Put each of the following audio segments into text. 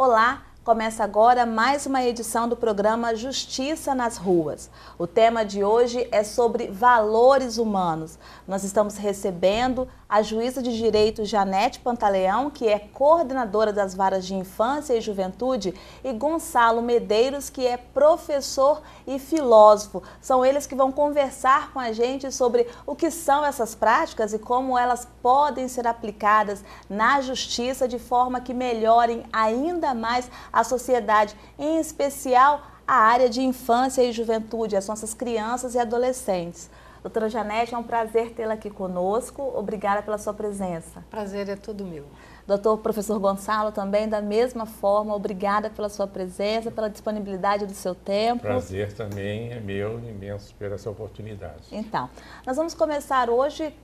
Olá! Começa agora mais uma edição do programa Justiça nas Ruas. O tema de hoje é sobre valores humanos. Nós estamos recebendo a juíza de direito Janete Pantaleão, que é coordenadora das varas de infância e juventude, e Gonçalo Medeiros, que é professor e filósofo. São eles que vão conversar com a gente sobre o que são essas práticas e como elas podem ser aplicadas na justiça de forma que melhorem ainda mais a sociedade, em especial a área de infância e juventude, as nossas crianças e adolescentes. Doutora Janete, é um prazer tê-la aqui conosco. Obrigada pela sua presença. Prazer é todo meu. Doutor professor Gonçalo, também da mesma forma, obrigada pela sua presença, pela disponibilidade do seu tempo. Prazer também é meu, imenso, por essa oportunidade. Então, nós vamos começar hoje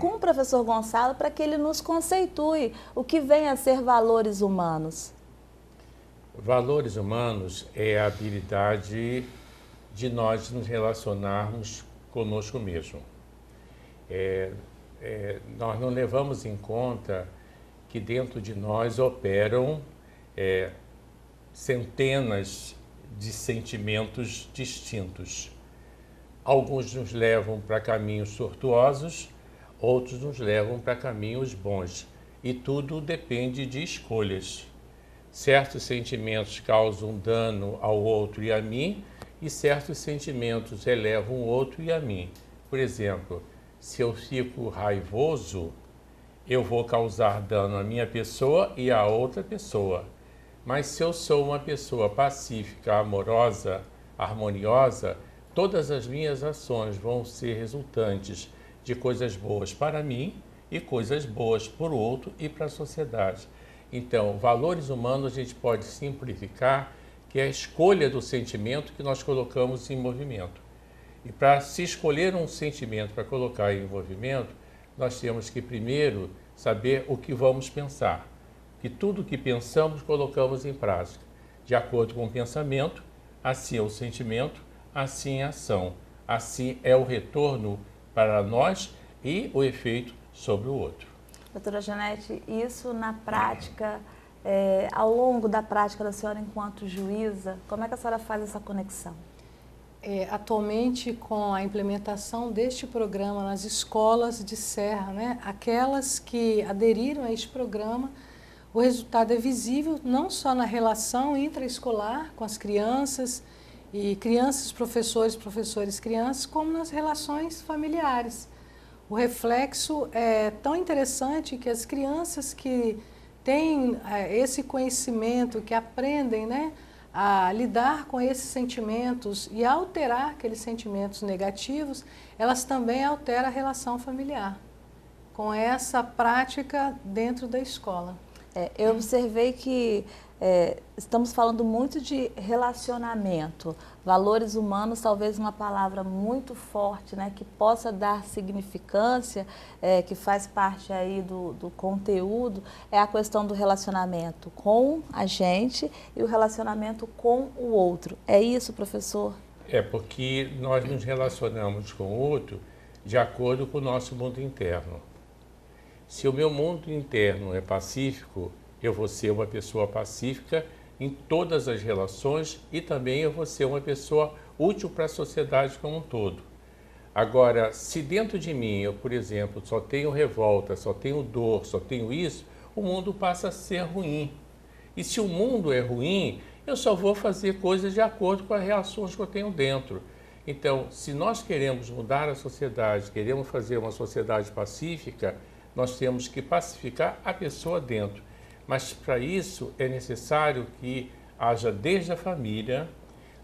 com o professor Gonçalo para que ele nos conceitue o que vem a ser valores humanos. Valores humanos é a habilidade de nós nos relacionarmos conosco mesmo. Nós não levamos em conta que dentro de nós operam centenas de sentimentos distintos. Alguns nos levam para caminhos tortuosos, outros nos levam para caminhos bons. E tudo depende de escolhas. Certos sentimentos causam dano ao outro e a mim, e certos sentimentos elevam o outro e a mim. Por exemplo, se eu fico raivoso, eu vou causar dano à minha pessoa e à outra pessoa. Mas se eu sou uma pessoa pacífica, amorosa, harmoniosa, todas as minhas ações vão ser resultantes de coisas boas para mim e coisas boas para o outro e para a sociedade. Então, valores humanos a gente pode simplificar, que é a escolha do sentimento que nós colocamos em movimento. E para se escolher um sentimento para colocar em movimento, nós temos que primeiro saber o que vamos pensar. Que tudo que pensamos colocamos em prática. De acordo com o pensamento, assim é o sentimento, assim é a ação. Assim é o retorno para nós e o efeito sobre o outro. Doutora Janete, isso na prática, ao longo da prática da senhora enquanto juíza, como é que a senhora faz essa conexão? Atualmente, com a implementação deste programa nas escolas de Serra, né, aquelas que aderiram a este programa, o resultado é visível não só na relação intraescolar com as crianças, e crianças, professores, professores, crianças, como nas relações familiares. O reflexo é tão interessante que as crianças que têm esse conhecimento, que aprendem, né, a lidar com esses sentimentos e a alterar aqueles sentimentos negativos, elas também alteram a relação familiar, com essa prática dentro da escola. Eu observei que estamos falando muito de relacionamento, valores humanos, talvez uma palavra muito forte, né, que possa dar significância, que faz parte aí do conteúdo, é a questão do relacionamento com a gente e o relacionamento com o outro. É isso, professor? Porque nós nos relacionamos com o outro de acordo com o nosso mundo interno. Se o meu mundo interno é pacífico, eu vou ser uma pessoa pacífica em todas as relações e também eu vou ser uma pessoa útil para a sociedade como um todo. Agora, se dentro de mim eu, por exemplo, só tenho revolta, só tenho dor, só tenho isso, o mundo passa a ser ruim. E se o mundo é ruim, eu só vou fazer coisas de acordo com as reações que eu tenho dentro. Então, se nós queremos mudar a sociedade, queremos fazer uma sociedade pacífica, nós temos que pacificar a pessoa dentro. Mas para isso é necessário que haja desde a família,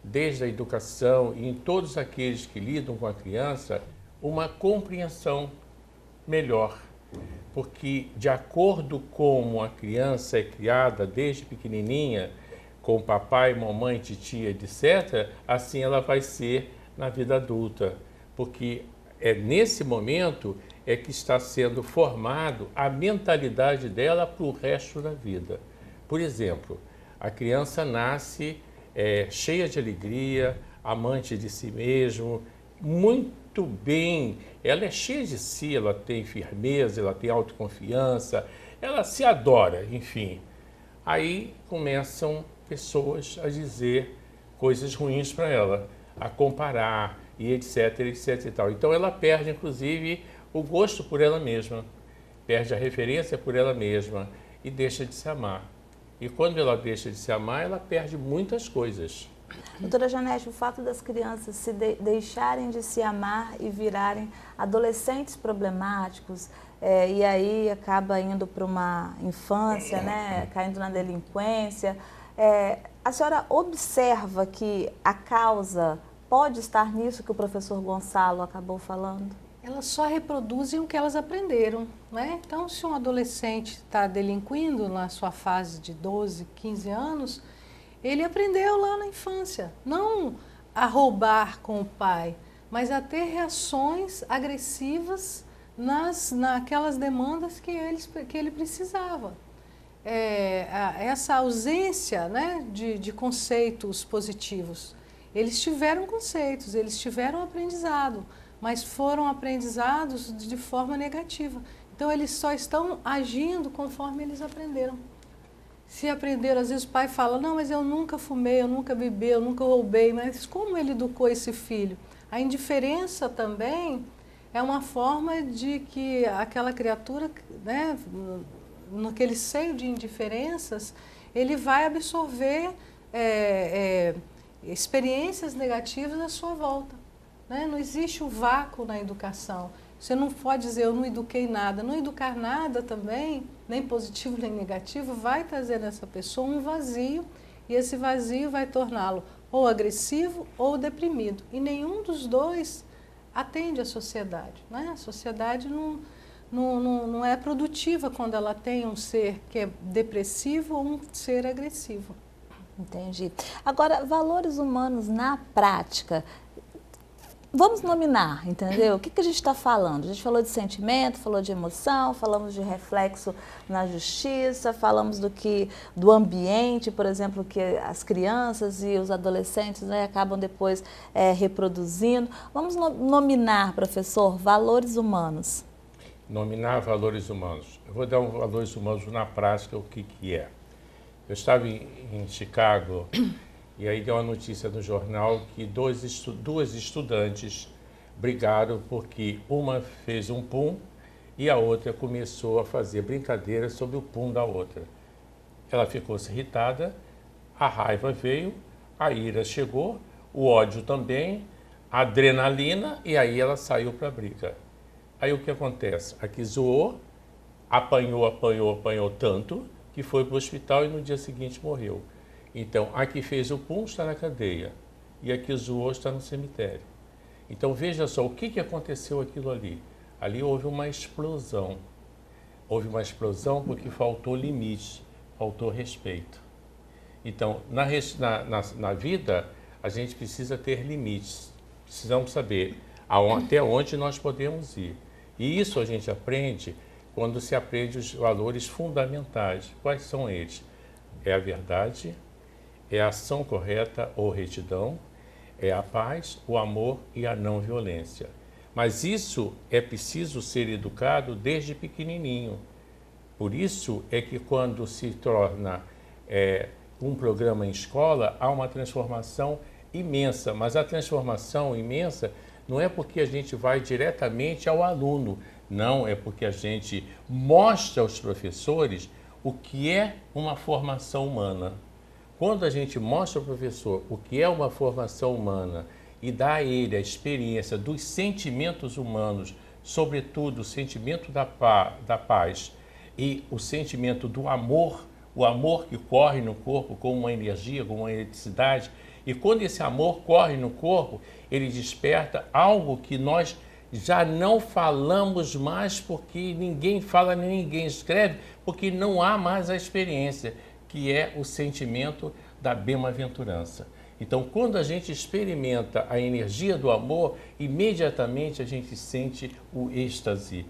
desde a educação e em todos aqueles que lidam com a criança, uma compreensão melhor. Porque de acordo com como a criança é criada desde pequenininha, com papai, mamãe, titia, etc., assim ela vai ser na vida adulta. Porque é nesse momento que está sendo formado a mentalidade dela para o resto da vida. Por exemplo, a criança nasce cheia de alegria, amante de si mesmo, muito bem, ela é cheia de si, ela tem firmeza, ela tem autoconfiança, ela se adora, enfim. Aí começam pessoas a dizer coisas ruins para ela, a comparar e etc, etc e tal. Então ela perde, inclusive, o gosto por ela mesma, perde a referência por ela mesma e deixa de se amar. E quando ela deixa de se amar, ela perde muitas coisas. Doutora Janete, o fato das crianças se deixarem de se amar e virarem adolescentes problemáticos, e aí acaba indo para uma infância, né, caindo na delinquência, a senhora observa que a causa pode estar nisso que o professor Gonçalo acabou falando? Elas só reproduzem o que elas aprenderam, né? Então, se um adolescente está delinquindo na sua fase de 12, 15 anos, ele aprendeu lá na infância, não a roubar com o pai, mas a ter reações agressivas naquelas demandas que ele precisava. Essa ausência, né, de conceitos positivos. Eles tiveram conceitos, eles tiveram aprendizado, mas foram aprendizados de forma negativa. Então, eles só estão agindo conforme eles aprenderam. Se aprenderam, às vezes o pai fala, não, mas eu nunca fumei, eu nunca bebi, eu nunca roubei, mas como ele educou esse filho? A indiferença também é uma forma de que aquela criatura, né, naquele seio de indiferenças, ele vai absorver experiências negativas à sua volta. Né? Não existe o vácuo na educação. Você não pode dizer, eu não eduquei nada. Não educar nada também, nem positivo nem negativo, vai trazer nessa pessoa um vazio, e esse vazio vai torná-lo ou agressivo ou deprimido. E nenhum dos dois atende à sociedade. Né? A sociedade não é produtiva quando ela tem um ser que é depressivo ou um ser agressivo. Entendi. Agora, valores humanos na prática, vamos nominar, entendeu? O que a gente está falando? A gente falou de sentimento, falou de emoção, falamos de reflexo na justiça, falamos do ambiente, por exemplo, que as crianças e os adolescentes, né, acabam depois reproduzindo. Vamos nominar, professor, valores humanos. Nominar valores humanos. Eu vou dar um valores humanos na prática, o que é. Eu estava em Chicago e aí deu uma notícia no jornal que duas estudantes brigaram porque uma fez um pum e a outra começou a fazer brincadeira sobre o pum da outra. Ela ficou irritada, a raiva veio, a ira chegou, o ódio também, a adrenalina, e aí ela saiu para a briga. Aí o que acontece? A que zoou, apanhou tanto que foi para o hospital e no dia seguinte morreu. Então, a que fez o pum está na cadeia e a que zoou está no cemitério. Então, veja só, o que aconteceu aquilo ali? Ali houve uma explosão. Houve uma explosão porque faltou limite, faltou respeito. Então, na vida, a gente precisa ter limites. Precisamos saber até onde nós podemos ir. E isso a gente aprende quando se aprende os valores fundamentais. Quais são eles? É a verdade, é a ação correta ou retidão, é a paz, o amor e a não violência. Mas isso é preciso ser educado desde pequenininho. Por isso é que quando se torna um programa em escola, há uma transformação imensa. Mas a transformação imensa não é porque a gente vai diretamente ao aluno, não, é porque a gente mostra aos professores o que é uma formação humana. Quando a gente mostra ao professor o que é uma formação humana e dá a ele a experiência dos sentimentos humanos, sobretudo o sentimento da paz e o sentimento do amor, o amor que corre no corpo como uma energia, como uma eletricidade, e quando esse amor corre no corpo, ele desperta algo que nós já não falamos mais porque ninguém fala nem ninguém escreve, porque não há mais a experiência, que é o sentimento da bem-aventurança. Então, quando a gente experimenta a energia do amor, imediatamente a gente sente o êxtase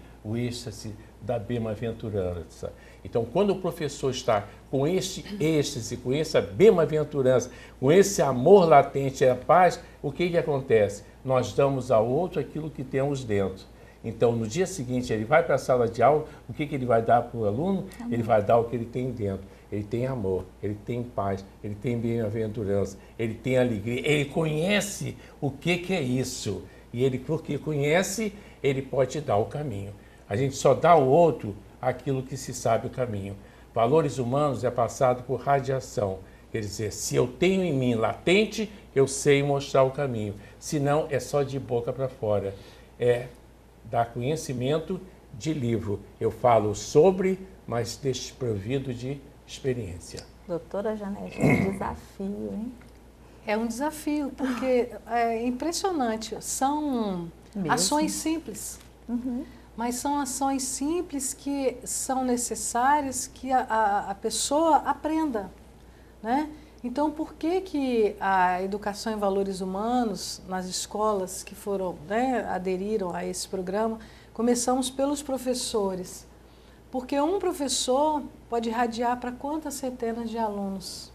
da bem-aventurança. Então, quando o professor está com este êxtase, com essa bem-aventurança, com esse amor latente e a paz, o que acontece? Nós damos ao outro aquilo que temos dentro. Então, no dia seguinte, ele vai para a sala de aula, o que ele vai dar para o aluno? Ele vai dar o que ele tem dentro. ele tem amor, ele tem paz, ele tem bem-aventurança, ele tem alegria, ele conhece o que é isso. E ele, porque conhece, ele pode te dar o caminho. A gente só dá ao outro aquilo que se sabe o caminho. Valores humanos é passado por radiação. Quer dizer, se eu tenho em mim latente, eu sei mostrar o caminho. Se não, é só de boca para fora. É dar conhecimento de livro. Eu falo sobre, mas desprovido de experiência. Doutora Janete, é um desafio, hein? É um desafio, porque é impressionante. São ações simples, mas são ações simples que são necessárias que a pessoa aprenda, né? Então, por que a educação em valores humanos nas escolas que foram, né, aderiram a esse programa, começamos pelos professores? Porque um professor pode irradiar para quantas centenas de alunos?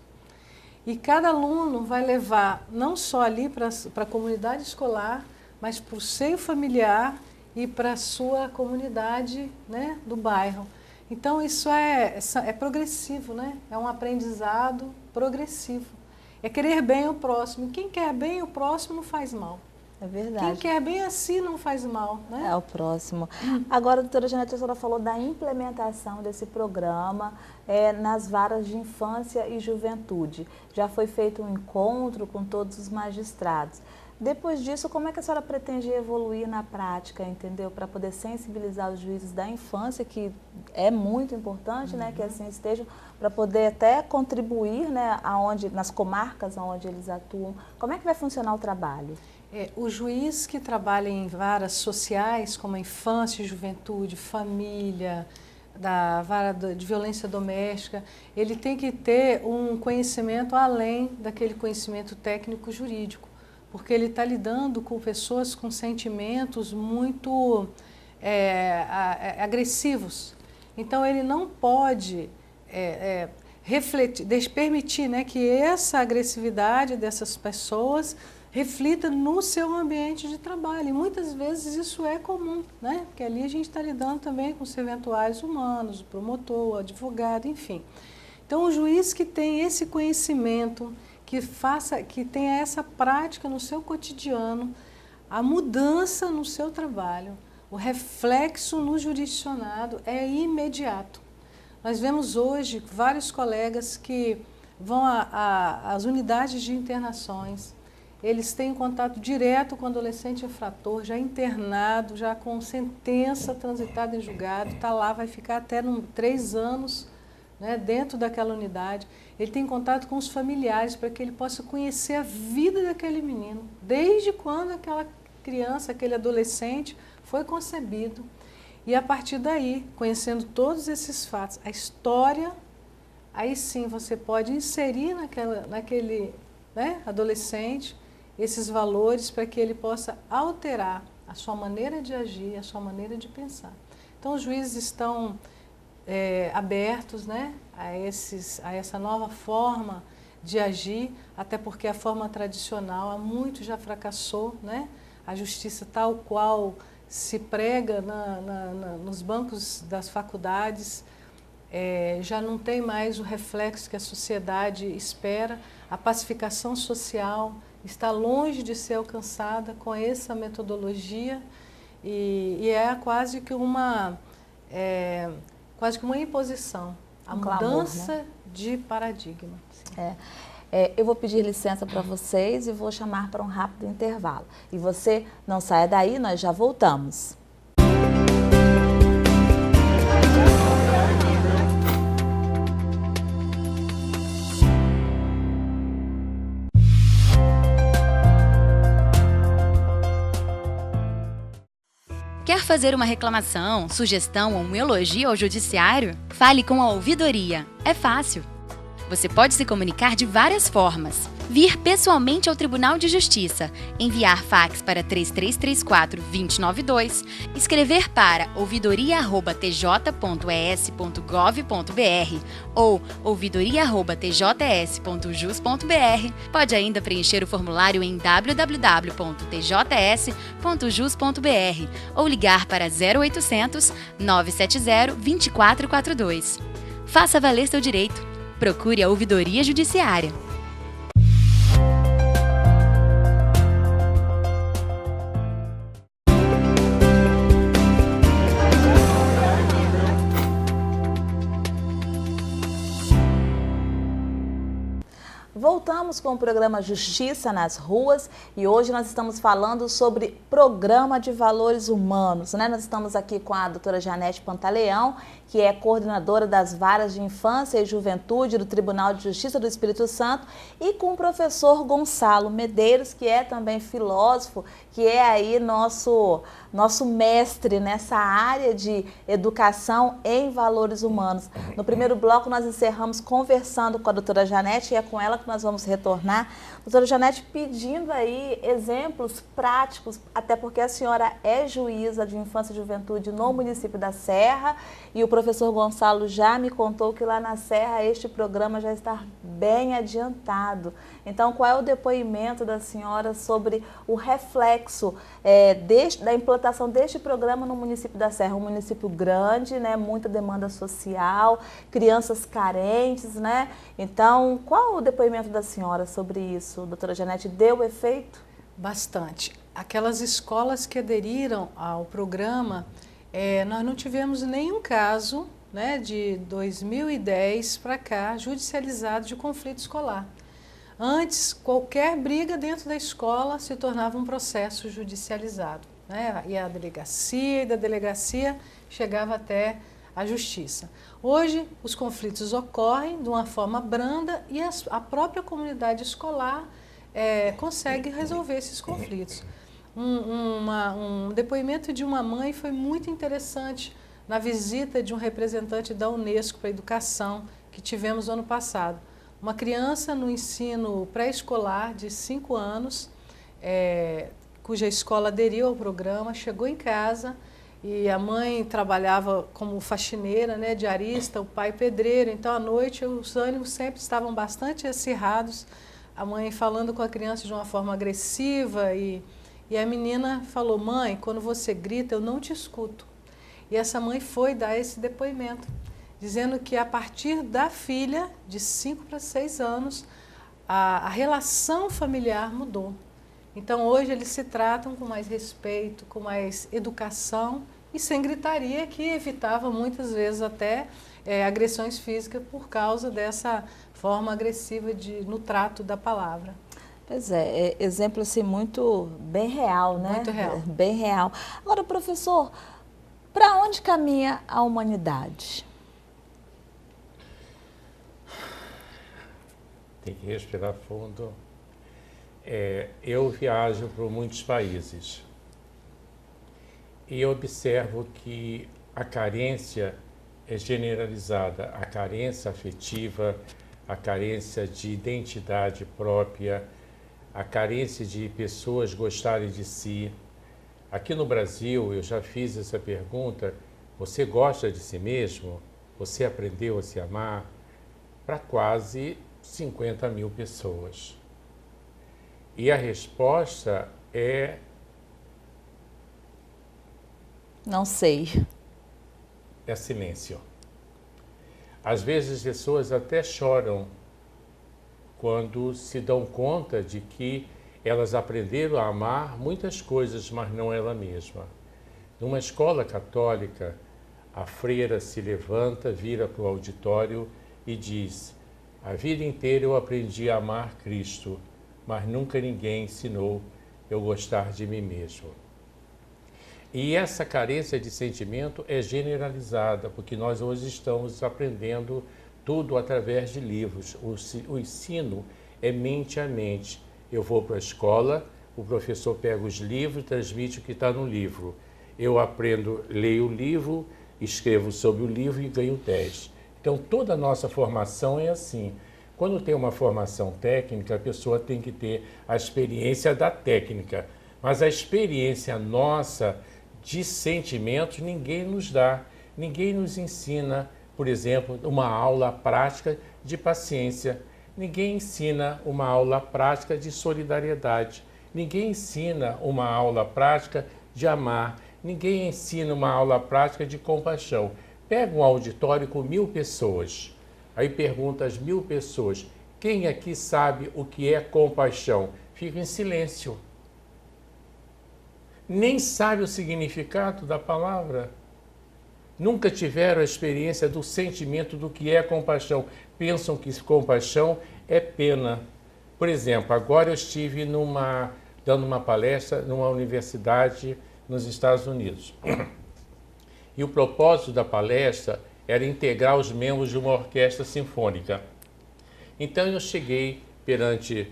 E cada aluno vai levar não só ali para a comunidade escolar, mas para o seio familiar e para a sua comunidade, né, do bairro. Então isso é progressivo, né? É um aprendizado progressivo. É querer bem o próximo. Quem quer bem o próximo não faz mal. É verdade. Quem quer bem a si não faz mal, né? É o próximo. Agora, doutora Janete, a senhora falou da implementação desse programa nas varas de infância e juventude. Já foi feito um encontro com todos os magistrados. Depois disso, como é que a senhora pretende evoluir na prática, entendeu? Para poder sensibilizar os juízes da infância, que é muito importante, né, que assim estejam, para poder até contribuir, né, nas comarcas onde eles atuam. Como é que vai funcionar o trabalho? O juiz que trabalha em varas sociais, como a infância e juventude, família, da vara de violência doméstica, ele tem que ter um conhecimento além daquele conhecimento técnico jurídico, porque ele está lidando com pessoas com sentimentos muito agressivos. Então, ele não pode refletir, permitir, né, que essa agressividade dessas pessoas reflita no seu ambiente de trabalho. E muitas vezes isso é comum, né? Porque ali a gente está lidando também com os eventuais humanos, o promotor, o advogado, enfim. Então, o juiz que tem esse conhecimento, que tenha essa prática no seu cotidiano, a mudança no seu trabalho, o reflexo no jurisdicionado é imediato. Nós vemos hoje vários colegas que vão às unidades de internações. Eles têm contato direto com o adolescente infrator, já internado, já com sentença transitada em julgado, está lá, vai ficar até 3 anos, né, dentro daquela unidade. Ele tem contato com os familiares para que ele possa conhecer a vida daquele menino, desde quando aquela criança, aquele adolescente foi concebido. E a partir daí, conhecendo todos esses fatos, a história, aí sim você pode inserir naquele, né, adolescente esses valores para que ele possa alterar a sua maneira de agir, a sua maneira de pensar. Então, os juízes estão abertos, né, a essa nova forma de agir, até porque a forma tradicional há muito já fracassou, né? A justiça tal qual se prega nos bancos das faculdades já não tem mais o reflexo que a sociedade espera. A pacificação social está longe de ser alcançada com essa metodologia e é quase que uma imposição, a mudança, né, de paradigma. Eu vou pedir licença para vocês e vou chamar para um rápido intervalo. E você não saia daí, nós já voltamos. Quer fazer uma reclamação, sugestão ou um elogio ao judiciário? Fale com a ouvidoria. É fácil. Você pode se comunicar de várias formas. Vir pessoalmente ao Tribunal de Justiça, enviar fax para 3334-2092, escrever para ouvidoria@tj.es.gov.br ou ouvidoria@tjs.jus.br. Pode ainda preencher o formulário em www.tjs.jus.br ou ligar para 0800 970 2442. Faça valer seu direito. Procure a Ouvidoria Judiciária. Voltamos com o programa Justiça nas Ruas e hoje nós estamos falando sobre Programa de Valores Humanos, né? Nós estamos aqui com a doutora Janete Pantaleão, que é coordenadora das Varas de Infância e Juventude do Tribunal de Justiça do Espírito Santo, e com o professor Gonçalo Medeiros, que é também filósofo, que é aí nosso mestre nessa área de educação em valores humanos. No primeiro bloco nós encerramos conversando com a doutora Janete e é com ela que nós vamos retornar. Doutora Janete, pedindo aí exemplos práticos, até porque a senhora é juíza de infância e juventude no município da Serra e o professor Gonçalo já me contou que lá na Serra este programa já está bem adiantado. Então, qual é o depoimento da senhora sobre o reflexo da implantação deste programa no município da Serra? Um município grande, né, muita demanda social, crianças carentes, né? Então, qual o depoimento da senhora sobre isso, doutora Janete? Deu efeito? Bastante. Aquelas escolas que aderiram ao programa, nós não tivemos nenhum caso, né, de 2010 para cá judicializado de conflito escolar. Antes, qualquer briga dentro da escola se tornava um processo judicializado, né? E a delegacia, e da delegacia chegava até a justiça. Hoje, os conflitos ocorrem de uma forma branda e a própria comunidade escolar consegue resolver esses conflitos. Um depoimento de uma mãe foi muito interessante na visita de um representante da Unesco para a Educação que tivemos no ano passado. Uma criança no ensino pré-escolar de 5 anos, cuja escola aderiu ao programa, chegou em casa e a mãe trabalhava como faxineira, né, diarista, o pai pedreiro, então à noite os ânimos sempre estavam bastante acirrados, a mãe falando com a criança de uma forma agressiva e a menina falou: mãe, quando você grita eu não te escuto. E essa mãe foi dar esse depoimento, dizendo que a partir da filha, de 5 para 6 anos, a relação familiar mudou. Então hoje eles se tratam com mais respeito, com mais educação e sem gritaria, que evitava muitas vezes até agressões físicas por causa dessa forma agressiva no trato da palavra. Pois exemplo assim muito bem real, né? Muito real. Bem real. Agora, professor, para onde caminha a humanidade? Tem que respirar fundo. Eu viajo por muitos países e observo que a carência é generalizada, a carência afetiva, a carência de identidade própria, a carência de pessoas gostarem de si. Aqui no Brasil, eu já fiz essa pergunta: você gosta de si mesmo? Você aprendeu a se amar? Para quase 50 mil pessoas. E a resposta é: não sei. É silêncio. Às vezes as pessoas até choram quando se dão conta de que elas aprenderam a amar muitas coisas, mas não ela mesma. Numa escola católica, a freira se levanta, vira para o auditório e diz: a vida inteira eu aprendi a amar Cristo, mas nunca ninguém ensinou eu gostar de mim mesmo. E essa carência de sentimento é generalizada, porque nós hoje estamos aprendendo tudo através de livros. O ensino é mente a mente. Eu vou para a escola, o professor pega os livros e transmite o que está no livro. Eu aprendo, leio o livro, escrevo sobre o livro e ganho 10. Então, toda a nossa formação é assim. Quando tem uma formação técnica, a pessoa tem que ter a experiência da técnica. Mas a experiência nossa de sentimentos ninguém nos dá. Ninguém nos ensina, por exemplo, uma aula prática de paciência. Ninguém ensina uma aula prática de solidariedade. Ninguém ensina uma aula prática de amar. Ninguém ensina uma aula prática de compaixão. Pega um auditório com 1000 pessoas. Aí pergunta às 1000 pessoas, quem aqui sabe o que é compaixão? Fica em silêncio. Nem sabe o significado da palavra. Nunca tiveram a experiência do sentimento do que é compaixão. Pensam que compaixão é pena. Por exemplo, agora eu estive dando uma palestra numa universidade nos Estados Unidos. E o propósito da palestra era integrar os membros de uma orquestra sinfônica. Então eu cheguei perante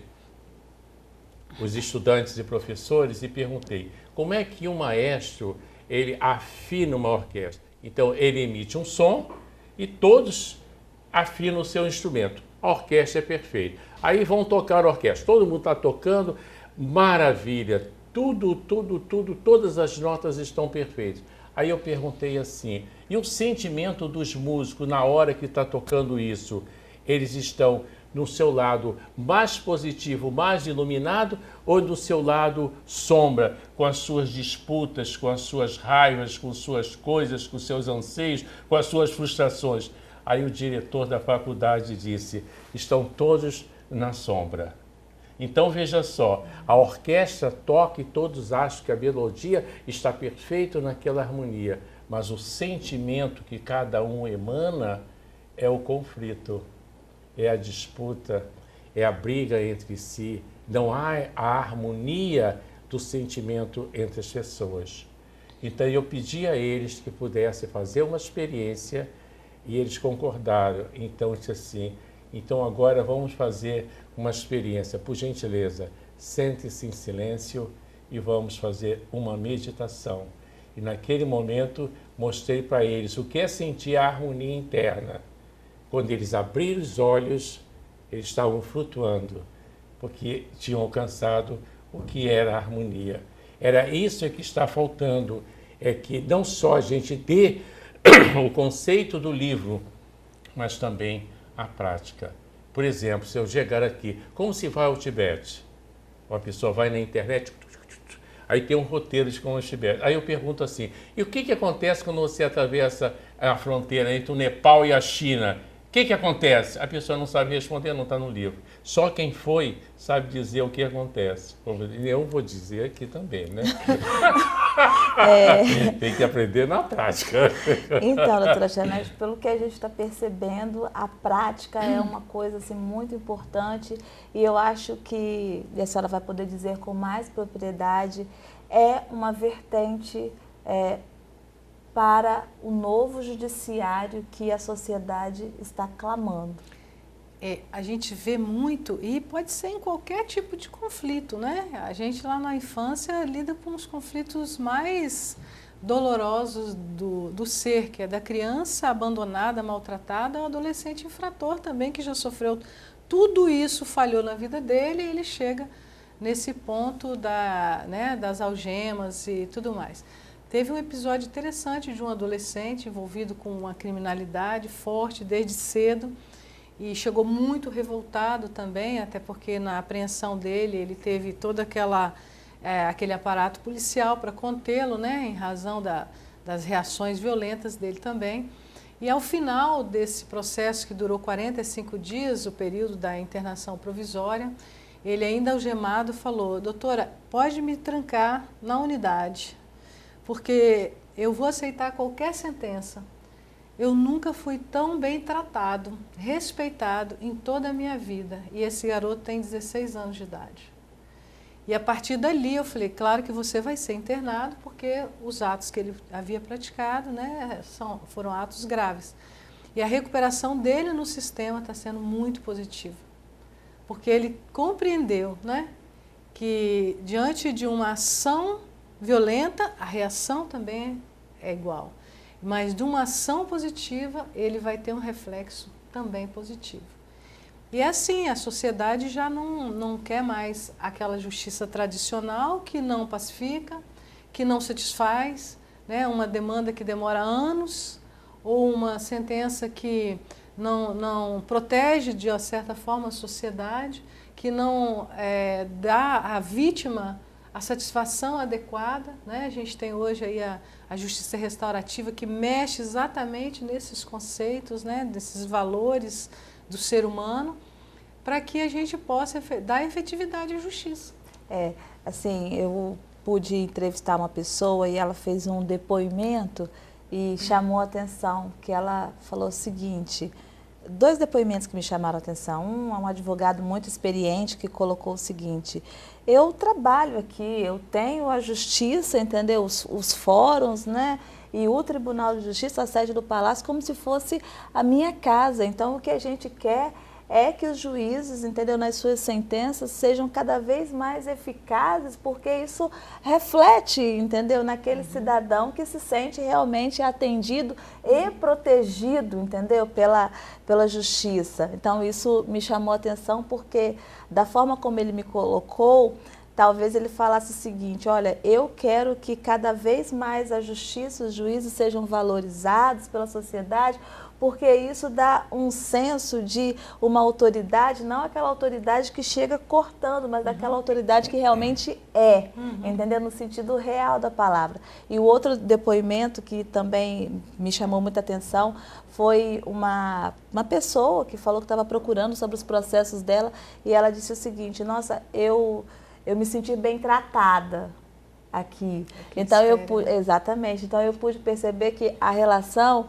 os estudantes e professores e perguntei, como é que um maestro ele afina uma orquestra? Então ele emite um som e todos afinam o seu instrumento. A orquestra é perfeita. Aí vão tocar a orquestra, todo mundo está tocando, maravilha, todas as notas estão perfeitas. Aí eu perguntei assim, e o sentimento dos músicos na hora que está tocando isso? Eles estão no seu lado mais positivo, mais iluminado, ou do seu lado sombra, com as suas disputas, com as suas raivas, com suas coisas, com seus anseios, com as suas frustrações? Aí o diretor da faculdade disse, estão todos na sombra. Então veja só, a orquestra toca e todos acham que a melodia está perfeita naquela harmonia, mas o sentimento que cada um emana é o conflito, é a disputa, é a briga entre si. Não há a harmonia do sentimento entre as pessoas. Então eu pedi a eles que pudessem fazer uma experiência e eles concordaram. Então disse assim, então agora vamos fazer uma experiência, por gentileza, sente-se em silêncio e vamos fazer uma meditação. E naquele momento mostrei para eles o que é sentir a harmonia interna. Quando eles abriram os olhos, eles estavam flutuando, porque tinham alcançado o que era a harmonia. Era isso que está faltando, é que não só a gente dê o conceito do livro, mas também a prática. Por exemplo, se eu chegar aqui, como se vai ao Tibete? Uma pessoa vai na internet, aí tem um roteiro de como é o Tibete. Aí eu pergunto assim, e o que acontece quando você atravessa a fronteira entre o Nepal e a China? O que acontece? A pessoa não sabe responder, não está no livro. Só quem foi sabe dizer o que acontece. Eu vou dizer aqui também, né? Tem que aprender na prática. Então, doutora Janete, pelo que a gente está percebendo, a prática é uma coisa assim, muito importante e eu acho que, e a senhora vai poder dizer com mais propriedade, é uma vertente para o novo judiciário que a sociedade está clamando. A gente vê muito, e pode ser em qualquer tipo de conflito, né? A gente lá na infância lida com os conflitos mais dolorosos do ser, que é da criança abandonada, maltratada, ao adolescente infrator também, que já sofreu tudo isso, falhou na vida dele, e ele chega nesse ponto das algemas e tudo mais. Teve um episódio interessante de um adolescente envolvido com uma criminalidade forte desde cedo e chegou muito revoltado também, até porque na apreensão dele ele teve todo aquele aparato policial para contê-lo, né, em razão das reações violentas dele também. E ao final desse processo, que durou 45 dias, o período da internação provisória, ele ainda algemado falou, doutora, pode me trancar na unidade, porque eu vou aceitar qualquer sentença. Eu nunca fui tão bem tratado, respeitado em toda a minha vida. E esse garoto tem 16 anos de idade. E a partir dali eu falei, claro que você vai ser internado, porque os atos que ele havia praticado, né, foram atos graves. E a recuperação dele no sistema está sendo muito positiva. Porque ele compreendeu, né, que diante de uma ação violenta, a reação também é igual. Mas de uma ação positiva, ele vai ter um reflexo também positivo. E assim, a sociedade já não quer mais aquela justiça tradicional que não pacifica, que não satisfaz, né? Uma demanda que demora anos, ou uma sentença que não protege de uma certa forma a sociedade, que não dá à vítima a satisfação adequada, né? A gente tem hoje aí a justiça restaurativa que mexe exatamente nesses conceitos, né? Desses valores do ser humano, para que a gente possa dar efetividade à justiça. Assim, eu pude entrevistar uma pessoa e ela fez um depoimento e chamou a atenção, que ela falou o seguinte, 2 depoimentos que me chamaram a atenção. Um é um advogado muito experiente que colocou o seguinte, eu trabalho aqui, eu tenho a justiça, entendeu? Os fóruns, né? E o Tribunal de Justiça, a sede do Palácio, como se fosse a minha casa. Então, o que a gente quer é que os juízes, entendeu, nas suas sentenças sejam cada vez mais eficazes, porque isso reflete, entendeu, naquele cidadão que se sente realmente atendido e protegido, entendeu, pela justiça. Então, isso me chamou a atenção porque, da forma como ele me colocou, talvez ele falasse o seguinte, olha, eu quero que cada vez mais a justiça, os juízes sejam valorizados pela sociedade, porque isso dá um senso de uma autoridade, não aquela autoridade que chega cortando, mas daquela autoridade que realmente é, entendeu? No sentido real da palavra. E o outro depoimento que também me chamou muita atenção foi uma pessoa que falou que estava procurando sobre os processos dela e ela disse o seguinte, nossa, eu me senti bem tratada aqui. Então exatamente. Então eu pude perceber que a relação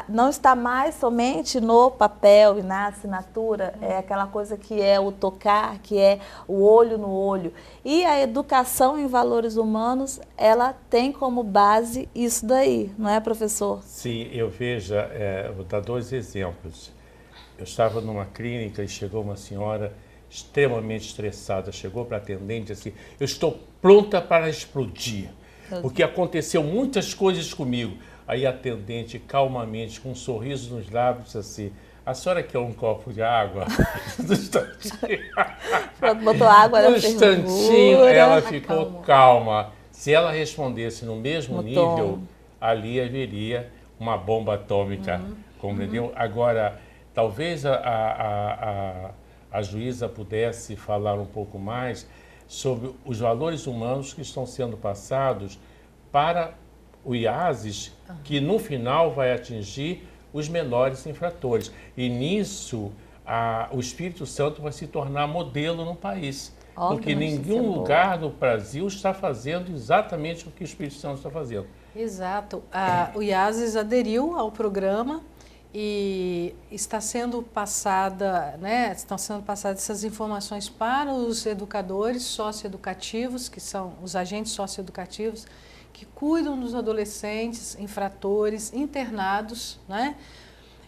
não está mais somente no papel e na assinatura, é aquela coisa que é o tocar, que é o olho no olho. E a educação em valores humanos, ela tem como base isso daí, não é, professor? Sim, eu vejo, vou dar 2 exemplos. Eu estava numa clínica e chegou uma senhora extremamente estressada, chegou para a atendente assim, eu estou pronta para explodir, porque aconteceu muitas coisas comigo. Aí a atendente, calmamente, com um sorriso nos lábios, assim, a senhora quer um copo de água? No instantinho. Pronto, botou água na No instantinho, ela ficou calma. Se ela respondesse no mesmo nível, ali haveria uma bomba atômica, compreendeu? Agora, talvez a juíza pudesse falar um pouco mais sobre os valores humanos que estão sendo passados para o IASES, que no final vai atingir os menores infratores. E nisso, o Espírito Santo vai se tornar modelo no país. Porque nenhum lugar do Brasil está fazendo exatamente o que o Espírito Santo está fazendo. Exato. O IASES aderiu ao programa e está sendo passada, né, estão sendo passadas essas informações para os educadores socioeducativos, que são os agentes socioeducativos, que cuidam dos adolescentes, infratores, internados, né?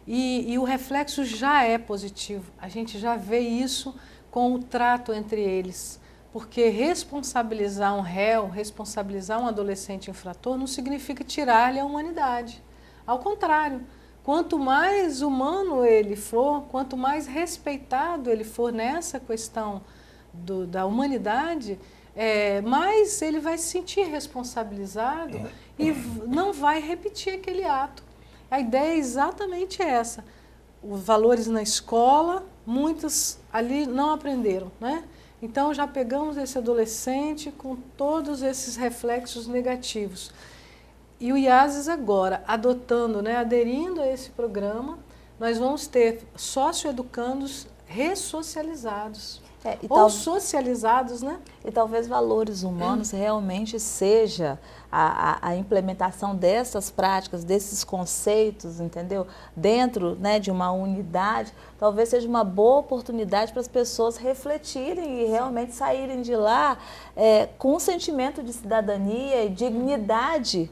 E o reflexo já é positivo. A gente já vê isso com o trato entre eles. Porque responsabilizar um réu, responsabilizar um adolescente infrator não significa tirar-lhe a humanidade. Ao contrário, quanto mais humano ele for, quanto mais respeitado ele for nessa questão da humanidade, mais ele vai se sentir responsabilizado e não vai repetir aquele ato. A ideia é exatamente essa. Os valores na escola, muitos ali não aprenderam, né? Então já pegamos esse adolescente com todos esses reflexos negativos. E o IASES agora, adotando, né, aderindo a esse programa, nós vamos ter socioeducandos ressocializados. Ou socializados, né? E talvez valores humanos realmente seja a implementação dessas práticas, desses conceitos, entendeu? Dentro, né, de uma unidade, talvez seja uma boa oportunidade para as pessoas refletirem e realmente saírem de lá com um sentimento de cidadania e dignidade,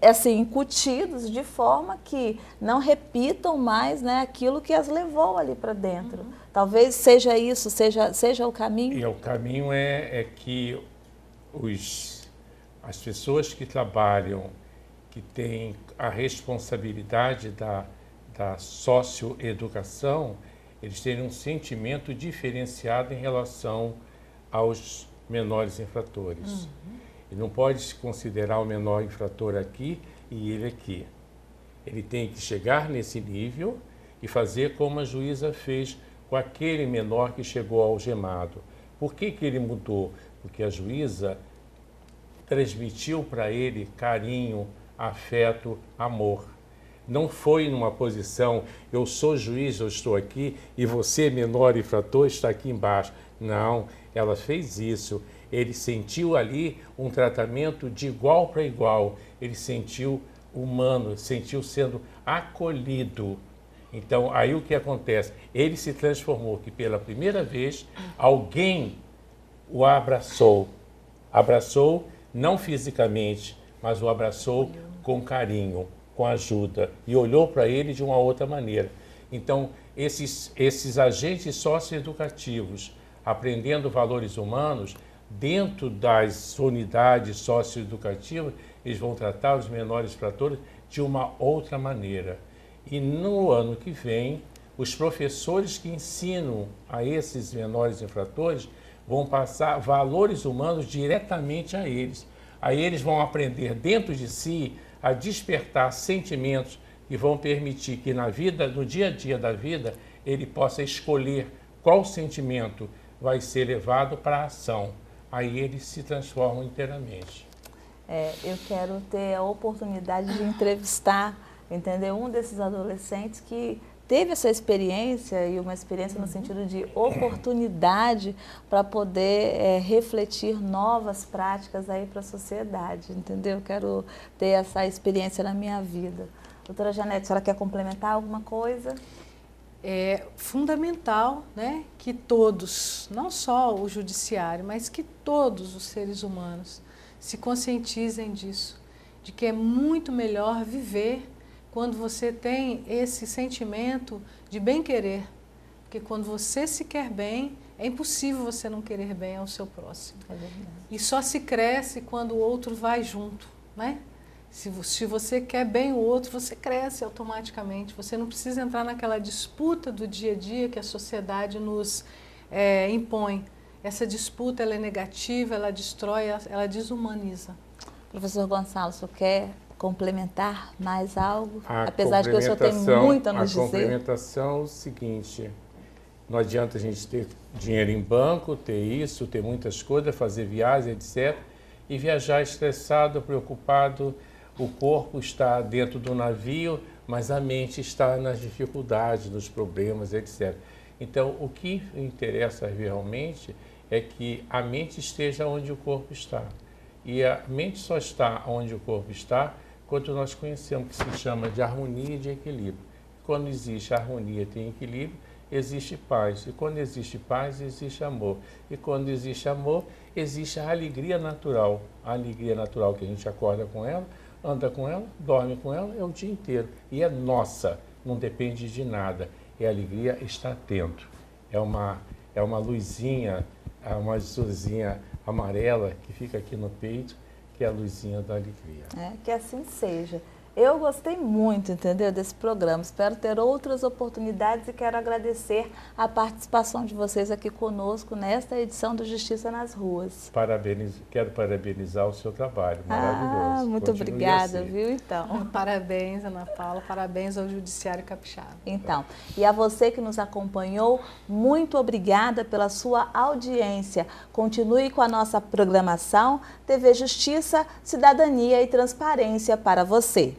assim, incutidos de forma que não repitam mais, né, aquilo que as levou ali para dentro. Talvez seja isso, seja o caminho. E o caminho é que as pessoas que trabalham, que têm a responsabilidade da socioeducação, eles terem um sentimento diferenciado em relação aos menores infratores. E não pode se considerar o menor infrator aqui e ele aqui. Ele tem que chegar nesse nível e fazer como a juíza fez com aquele menor que chegou algemado. Por que ele mudou? porque a juíza transmitiu para ele carinho, afeto, amor. Não foi numa posição, eu sou juiz, eu estou aqui, e você, menor infrator, está aqui embaixo. Não, ela fez isso. Ele sentiu ali um tratamento de igual para igual. Ele sentiu humano, sentiu sendo acolhido. Então, aí o que acontece? Ele se transformou, que pela primeira vez alguém o abraçou. Abraçou, não fisicamente, mas o abraçou com carinho, com ajuda, e olhou para ele de uma outra maneira. Então, esses agentes socioeducativos, aprendendo valores humanos, dentro das unidades socioeducativas, eles vão tratar os menores infratores de uma outra maneira. E no ano que vem, os professores que ensinam a esses menores infratores vão passar valores humanos diretamente a eles. Aí eles vão aprender dentro de si a despertar sentimentos que vão permitir que na vida, no dia a dia da vida, ele possa escolher qual sentimento vai ser levado para a ação. Aí eles se transformam inteiramente. Eu quero ter a oportunidade de entrevistar, entendeu? Um desses adolescentes que teve essa experiência, e uma experiência no sentido de oportunidade para poder refletir novas práticas aí para a sociedade, entendeu? Quero ter essa experiência na minha vida. Doutora Janete, a senhora quer complementar alguma coisa? É fundamental, né, que todos, não só o judiciário, mas que todos os seres humanos se conscientizem disso, de que é muito melhor viver quando você tem esse sentimento de bem-querer, porque quando você se quer bem, é impossível você não querer bem ao seu próximo. É verdade. E só se cresce quando o outro vai junto, né? Se você quer bem o outro, você cresce automaticamente. Você não precisa entrar naquela disputa do dia a dia que a sociedade nos impõe. Essa disputa ela é negativa, ela destrói, ela desumaniza. Professor Gonçalo, o senhor quer complementar mais algo? Apesar de que o senhor tem muito a nos dizer. A complementação é o seguinte: não adianta a gente ter dinheiro em banco, ter isso, ter muitas coisas, fazer viagens, etc. E viajar estressado, preocupado. O corpo está dentro do navio, mas a mente está nas dificuldades, nos problemas, etc. Então, o que interessa realmente é que a mente esteja onde o corpo está. E a mente só está onde o corpo está quando nós conhecemos o que se chama de harmonia e de equilíbrio. Quando existe harmonia, tem equilíbrio, existe paz. E quando existe paz, existe amor. E quando existe amor, existe a alegria natural. A alegria natural que a gente acorda com ela, anda com ela, dorme com ela, é o dia inteiro. E é nossa, não depende de nada. E a alegria está atento. É uma luzinha, uma luzinha amarela que fica aqui no peito, que é a luzinha da alegria. Que assim seja. Eu gostei muito, entendeu, desse programa. Espero ter outras oportunidades e quero agradecer a participação de vocês aqui conosco nesta edição do Justiça nas Ruas. Quero parabenizar o seu trabalho, maravilhoso. Muito obrigada, viu, então. Parabéns, Ana Paula, parabéns ao Judiciário Capixaba. Então, e a você que nos acompanhou, muito obrigada pela sua audiência. Continue com a nossa programação, TV Justiça, Cidadania e Transparência para você.